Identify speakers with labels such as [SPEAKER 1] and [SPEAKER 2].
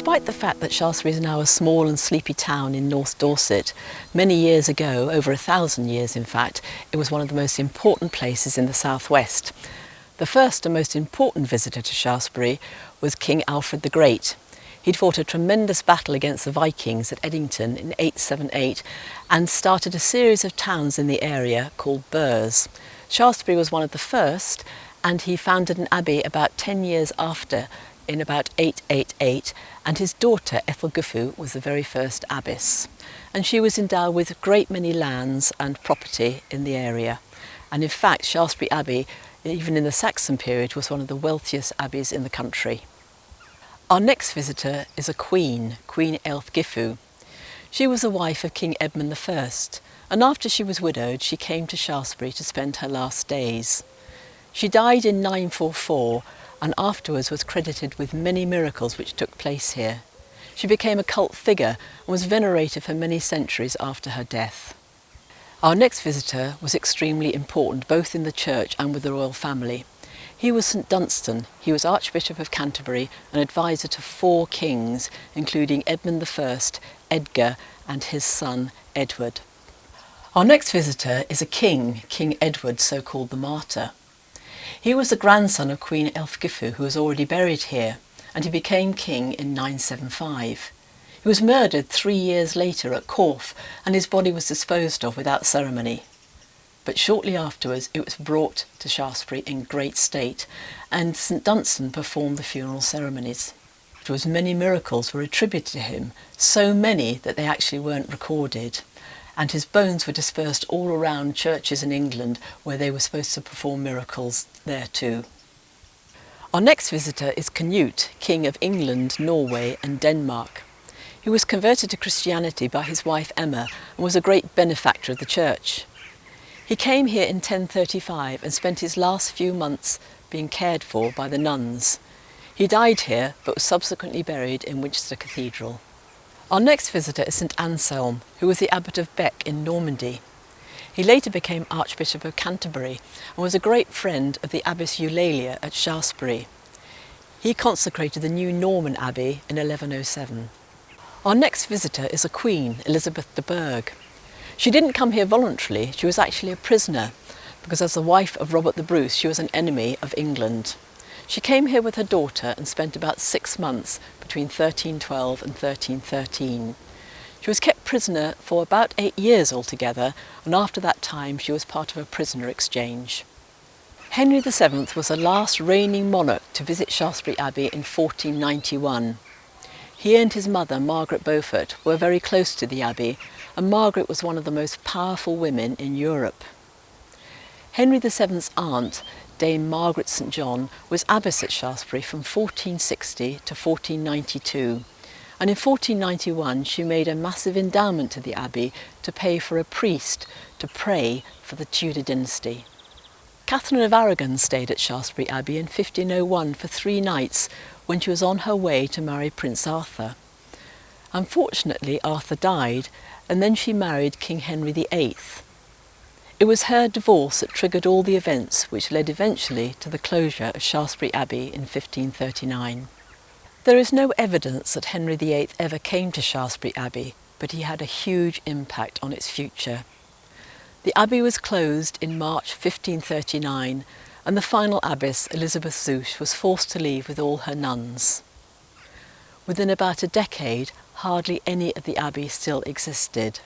[SPEAKER 1] Despite the fact that Shaftesbury is now a small and sleepy town in North Dorset, many years ago, over 1,000 years in fact, it was one of the most important places in the southwest. The first and most important visitor to Shaftesbury was King Alfred the Great. He'd fought a tremendous battle against the Vikings at Edington in 878 and started a series of towns in the area called Burghs. Shaftesbury was one of the first, and he founded an abbey about 10 years after, in about 888, and his daughter Aelfgifu was the very first abbess. And she was endowed with a great many lands and property in the area. And in fact, Shaftesbury Abbey, even in the Saxon period, was one of the wealthiest abbeys in the country. Our next visitor is a queen, Queen Aelfgifu. She was the wife of King Edmund I, and after she was widowed, she came to Shaftesbury to spend her last days. She died in 944 and afterwards was credited with many miracles which took place here. She became a cult figure and was venerated for many centuries after her death. Our next visitor was extremely important both in the church and with the royal family. He was St Dunstan. He was Archbishop of Canterbury and advisor to 4 kings, including Edmund I, Edgar and his son Edward. Our next visitor is a king, King Edward, so called the Martyr. He was the grandson of Queen Aelfgifu, who was already buried here, and he became king in 975. He was murdered 3 years later at Corfe, and his body was disposed of without ceremony. But shortly afterwards it was brought to Shaftesbury in great state, and St Dunstan performed the funeral ceremonies. Afterwards many miracles were attributed to him, so many that they actually weren't recorded. And his bones were dispersed all around churches in England where they were supposed to perform miracles there too. Our next visitor is Canute, King of England, Norway and Denmark. He was converted to Christianity by his wife Emma and was a great benefactor of the church. He came here in 1035 and spent his last few months being cared for by the nuns. He died here but was subsequently buried in Winchester Cathedral. Our next visitor is St Anselm, who was the abbot of Bec in Normandy. He later became Archbishop of Canterbury and was a great friend of the Abbess Eulalia at Shaftesbury. He consecrated the new Norman Abbey in 1107. Our next visitor is a queen, Elizabeth de Burgh. She didn't come here voluntarily, she was actually a prisoner, because as the wife of Robert the Bruce, she was an enemy of England. She came here with her daughter and spent about 6 months between 1312 and 1313. She was kept prisoner for about 8 years altogether, and after that time she was part of a prisoner exchange. Henry VII was the last reigning monarch to visit Shaftesbury Abbey in 1491. He and his mother, Margaret Beaufort, were very close to the Abbey, and Margaret was one of the most powerful women in Europe. Henry VII's aunt, Dame Margaret St John, was abbess at Shaftesbury from 1460 to 1492, and in 1491 she made a massive endowment to the abbey to pay for a priest to pray for the Tudor dynasty. Catherine of Aragon stayed at Shaftesbury Abbey in 1501 for 3 nights when she was on her way to marry Prince Arthur. Unfortunately, Arthur died, and then she married King Henry VIII. It was her divorce that triggered all the events which led eventually to the closure of Shaftesbury Abbey in 1539. There is no evidence that Henry VIII ever came to Shaftesbury Abbey, but he had a huge impact on its future. The abbey was closed in March 1539, and the final abbess, Elizabeth Zouche, was forced to leave with all her nuns. Within about a decade, hardly any of the abbey still existed.